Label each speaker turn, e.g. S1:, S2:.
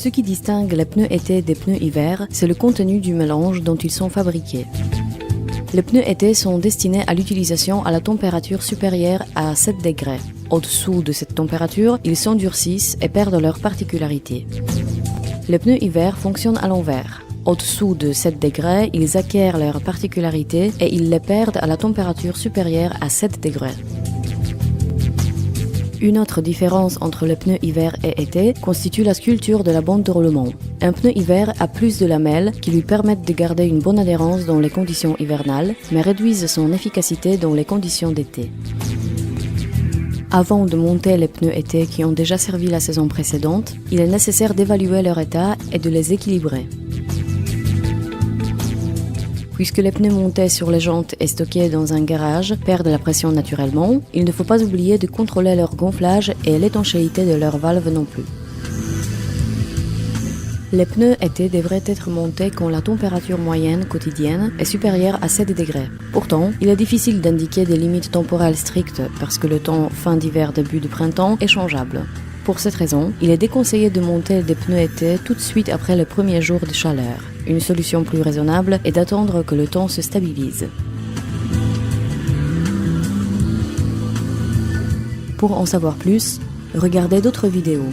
S1: Ce qui distingue les pneus été des pneus hiver, c'est le contenu du mélange dont ils sont fabriqués. Les pneus été sont destinés à l'utilisation à la température supérieure à 7 degrés. Au-dessous de cette température, ils s'endurcissent et perdent leurs particularités. Les pneus hiver fonctionnent à l'envers. Au-dessous de 7 degrés, ils acquièrent leurs particularités et ils les perdent à la température supérieure à 7 degrés. Une autre différence entre les pneus hiver et été constitue la sculpture de la bande de roulement. Un pneu hiver a plus de lamelles qui lui permettent de garder une bonne adhérence dans les conditions hivernales, mais réduisent son efficacité dans les conditions d'été. Avant de monter les pneus été qui ont déjà servi la saison précédente, il est nécessaire d'évaluer leur état et de les équilibrer. Puisque les pneus montés sur les jantes et stockés dans un garage perdent la pression naturellement, il ne faut pas oublier de contrôler leur gonflage et l'étanchéité de leurs valves non plus. Les pneus été devraient être montés quand la température moyenne quotidienne est supérieure à 7 degrés. Pourtant, il est difficile d'indiquer des limites temporelles strictes parce que le temps fin d'hiver, début de printemps est changeable. Pour cette raison, il est déconseillé de monter des pneus été tout de suite après le premier jour de chaleur. Une solution plus raisonnable est d'attendre que le temps se stabilise. Pour en savoir plus, regardez d'autres vidéos.